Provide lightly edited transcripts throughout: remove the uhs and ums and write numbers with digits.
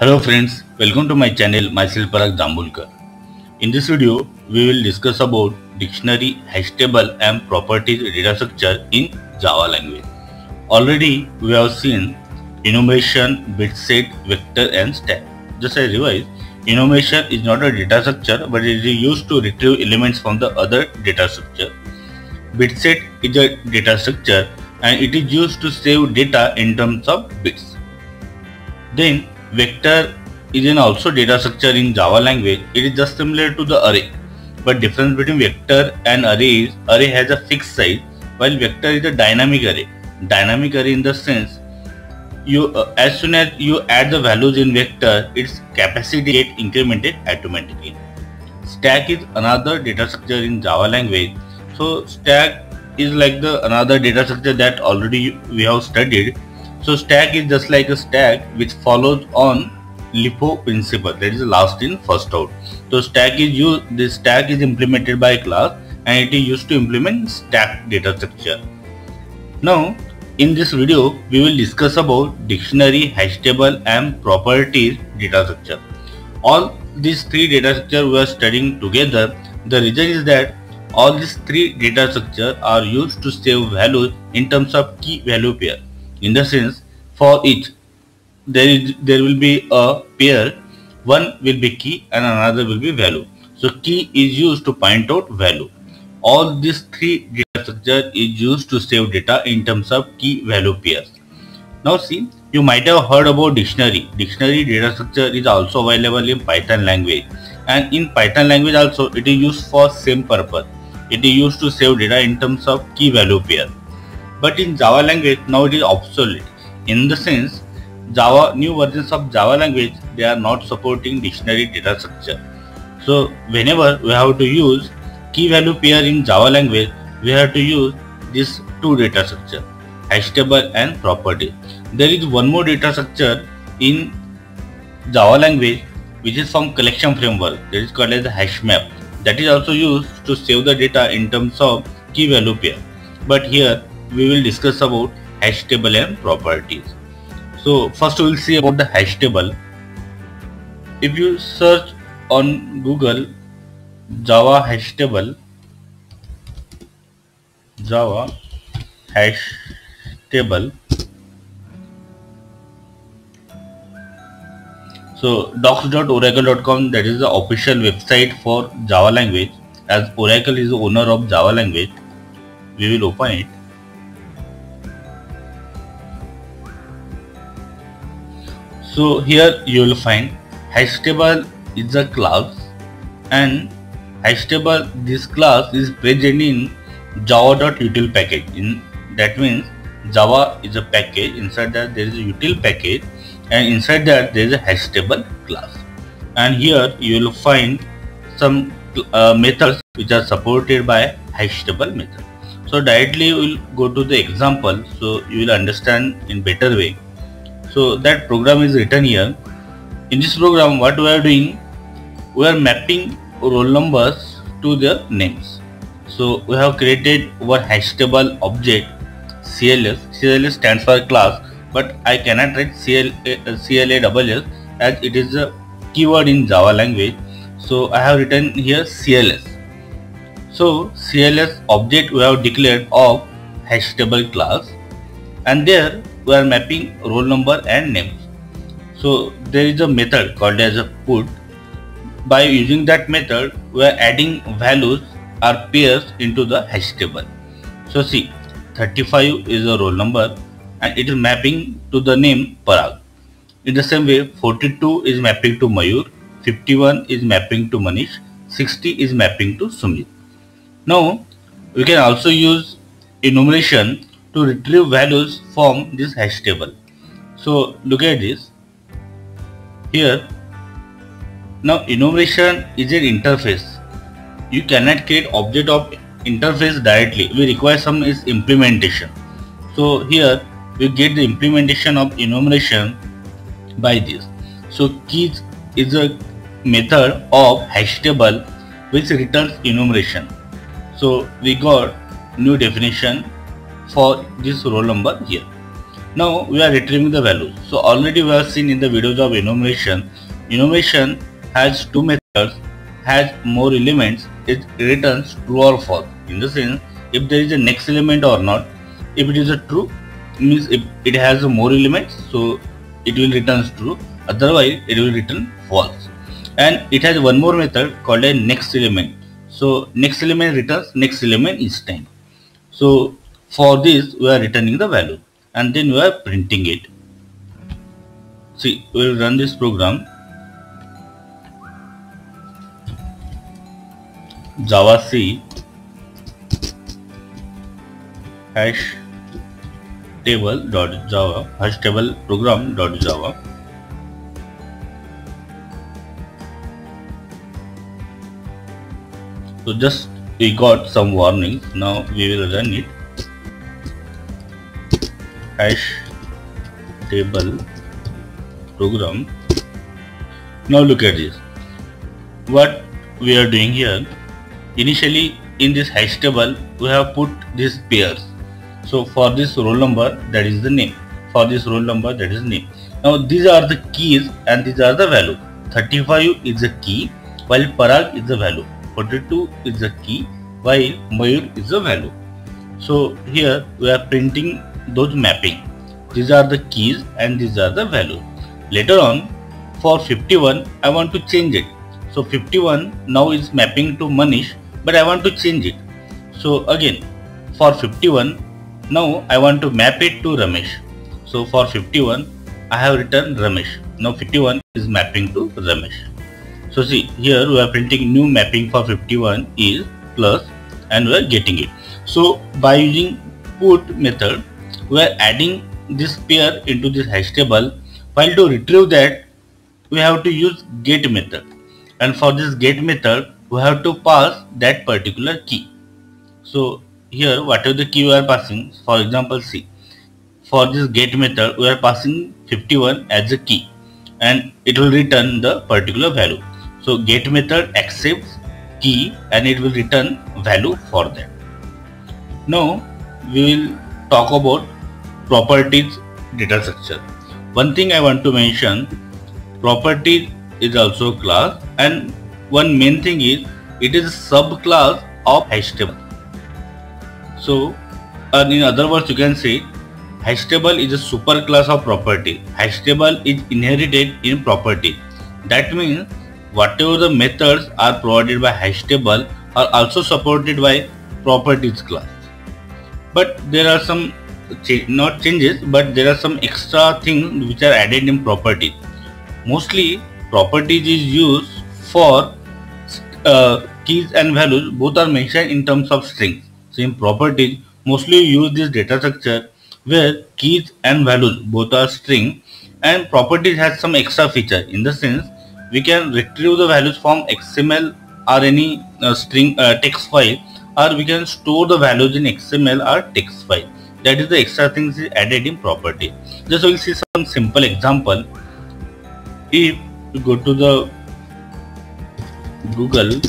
Hello friends, welcome to my channel, myself Parag Jambulkar. In this video, we will discuss about dictionary, hash table and properties data structure in Java language. Already we have seen enumeration, bit set, vector and stack. Just I revise, enumeration is not a data structure but it is used to retrieve elements from the other data structure. Bit set is a data structure and it is used to save data in terms of bits. Then vector is an also data structure in Java language. It is just similar to the array, but difference between vector and array is array has a fixed size while vector is a dynamic array. Dynamic array in the sense as soon as you add the values in vector, its capacity get incremented automatically. Stack is another data structure in Java language. So stack is like the another data structure that already we have studied. So stack is just like a stack which follows on LIFO principle, that is last in first out. So stack is used, this stack is implemented by a class and it is used to implement stack data structure. Now in this video we will discuss about dictionary, hash table and properties data structure. All these three data structure we are studying together. The reason is that all these three data structure are used to save values in terms of key value pair. In the sense, for each there will be a pair, one will be key and another will be value. So key is used to point out value. All these three data structure is used to save data in terms of key value pairs. Now see, you might have heard about dictionary. Dictionary data structure is also available in Python language, and in Python language also it is used for same purpose. It is used to save data in terms of key value pair. But in Java language now it is obsolete. In the sense, new versions of Java language, they are not supporting dictionary data structure. So whenever we have to use key value pair in Java language, we have to use these two data structure, hash table and property. There is one more data structure in Java language which is from collection framework, that is called as the hash map. That is also used to save the data in terms of key value pair. But here we will discuss about hash table and properties. So first we will see about the hash table. If you search on Google Java hash table, Java hash table, so docs.oracle.com, that is the official website for Java language. As Oracle is the owner of Java language, we will open it. So here you will find hash table is a class, and hash table, this class is present in java.util package. That means Java is a package, inside that there is a util package and inside that there is a hash table class. And here you will find some methods which are supported by hash table method. So directly we will go to the example so you will understand in better way. So that program is written here. In this program what we are doing, we are mapping roll numbers to their names. So we have created our hash table object CLS. CLS stands for class, but I cannot write CLASS as it is a keyword in Java language. So I have written here CLS. So CLS object we have declared of hash table class, and there we are mapping roll number and names. So there is a method called as a put. By using that method, we are adding values or pairs into the hash table. So see, 35 is a roll number and it is mapping to the name Parag. In the same way, 42 is mapping to Mayur, 51 is mapping to Manish, 60 is mapping to Sumit. Now we can also use enumeration to retrieve values from this hash table. So look at this here. Now enumeration is an interface. You cannot create object of interface directly. We require some is implementation. So here we get the implementation of enumeration by this. So keys is a method of hash table which returns enumeration. So we got new definition for this roll number here. Now we are retrieving the values. So already we have seen in the videos of enumeration. Enumeration has two methods, has more elements, it returns true or false. In the sense, if there is a next element or not. If it is a true, means if it has more elements, so it will return true. Otherwise, it will return false. And it has one more method called a next element. So next element returns next element each time. So for this we are returning the value and then we are printing it. See, we will run this program. Java C hash table.java hash table program.java. So just we got some warnings. Now we will run it. Hash table program. Now look at this. What we are doing here. Initially in this hash table we have put these pairs. So for this roll number, that is the name. For this roll number, that is name. Now these are the keys and these are the value. 35 is the key while Parag is the value. 42 is the key while Mayur is the value. So here we are printing those mapping. These are the keys and these are the value. Later on for 51 I want to change it. So 51 now is mapping to Manish, but I want to change it. So again for 51 now I want to map it to Ramesh. So for 51 I have written Ramesh. Now 51 is mapping to Ramesh. So see, here we are printing new mapping for 51 is plus and we are getting it. So by using put method we are adding this pair into this hash table. While to retrieve that we have to use get method, and for this get method we have to pass that particular key. So here whatever the key we are passing, for example see, for this get method we are passing 51 as a key and it will return the particular value. So get method accepts key and it will return value for that. Now we will talk about properties data structure. One thing I want to mention, properties is also a class, and one main thing is it is a subclass of hash table. So in other words you can say hash table is a super class of property. Hash table is inherited in property. That means whatever the methods are provided by hash table are also supported by properties class. But there are some not changes, but there are some extra things which are added in properties. Mostly properties is used for keys and values, both are mentioned in terms of strings. So in properties mostly use this data structure where keys and values both are string, and properties has some extra feature in the sense we can retrieve the values from XML or any string text file, or we can store the values in XML or text file. That is the extra things added in property. Just we'll see some simple example. If you go to the Google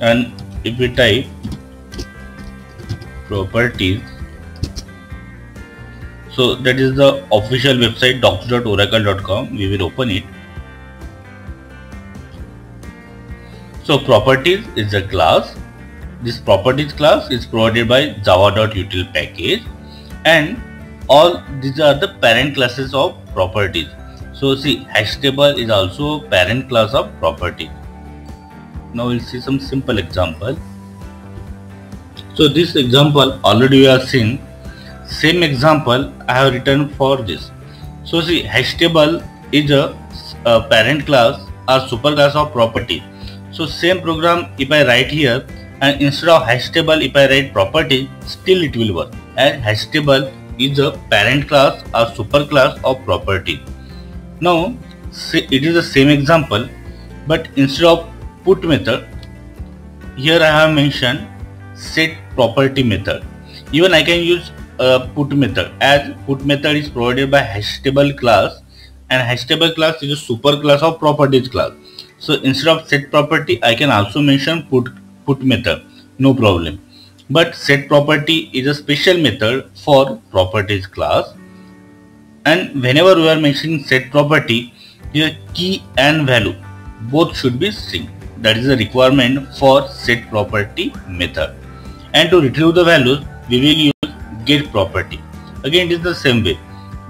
and if we type properties, so that is the official website docs.oracle.com. We will open it. So properties is a class. This properties class is provided by java.util package, and all these are the parent classes of properties. So see, hash table is also parent class of property. Now we'll see some simple example. So this example already we have seen. Same example I have written for this. So see, hash table is a parent class or super class of property. So same program if I write here, and instead of hash table if I write property, still it will work, and hash table is a parent class or super class of property. Now it is the same example, but instead of put method, here I have mentioned set property method. Even I can use put method, as put method is provided by hash table class, and hash table class is a super class of properties class. So instead of set property I can also mention put method, no problem. But set property is a special method for properties class, and whenever we are mentioning set property, here key and value both should be string. That is a requirement for set property method. And to retrieve the values, we will use get property. Again, it is the same way.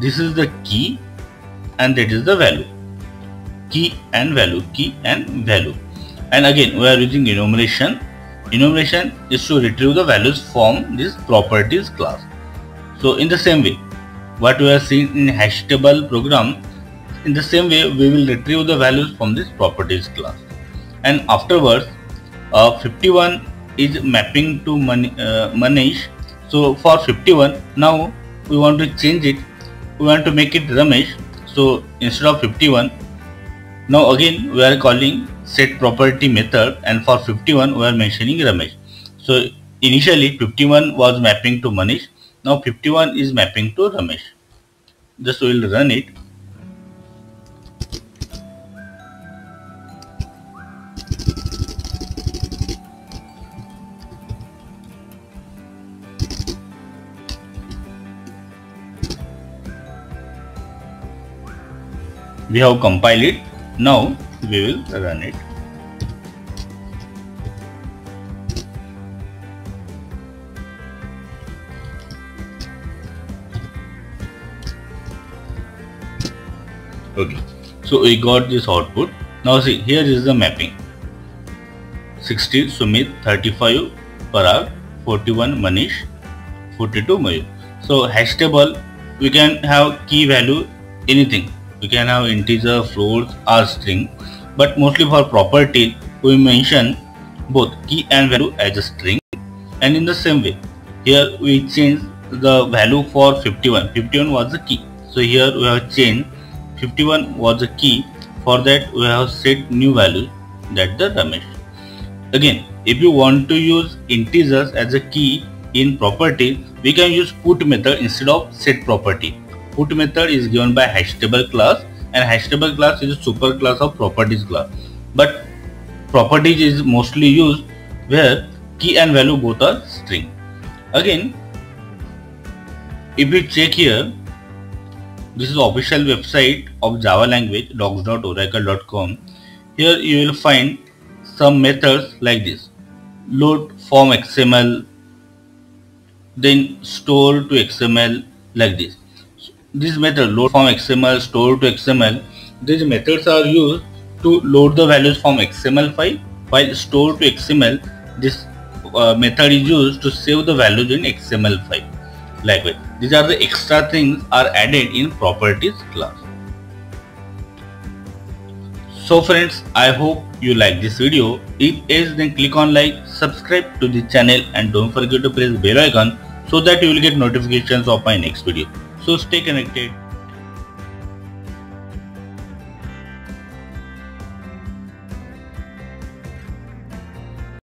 This is the key and that is the value. Key and value, key and value. And again, we are using enumeration. Enumeration is to retrieve the values from this properties class. So in the same way, what we are seeing in hash table program, in the same way we will retrieve the values from this properties class. And afterwards, 51 is mapping to Manish. So for 51, now we want to change it. We want to make it Ramesh. So instead of 51, now again we are calling set property method, and for 51 we are mentioning Ramesh. So initially 51 was mapping to Manish. Now 51 is mapping to Ramesh. Just we will run it. We have compiled it. Now we will run it. Okay, so we got this output. Now see, here is the mapping. 60 Sumit, 35 Parag, 41 Manish, 42 Mayur. So hash table, we can have key value anything. We can have integer, floats or string, but mostly for property we mention both key and value as a string. And in the same way, here we change the value for 51. 51 was the key. So here we have changed 51 was the key. For that we have set new value, that the Ramesh. Again, if you want to use integers as a key in property, we can use put method instead of set property. Put method is given by hash table class, and hash table class is a super class of properties class. But properties is mostly used where key and value both are string. Again, if you check here, this is official website of Java language, docs.oracle.com. Here you will find some methods like this: load from XML, then store to XML, like this. This method, load from XML, store to XML, these methods are used to load the values from XML file, while store to XML, this method is used to save the values in XML file. Likewise, these are the extra things are added in properties class. So friends, I hope you like this video. If yes, then click on like, subscribe to the channel, and don't forget to press the bell icon so that you will get notifications of my next video. So stay connected.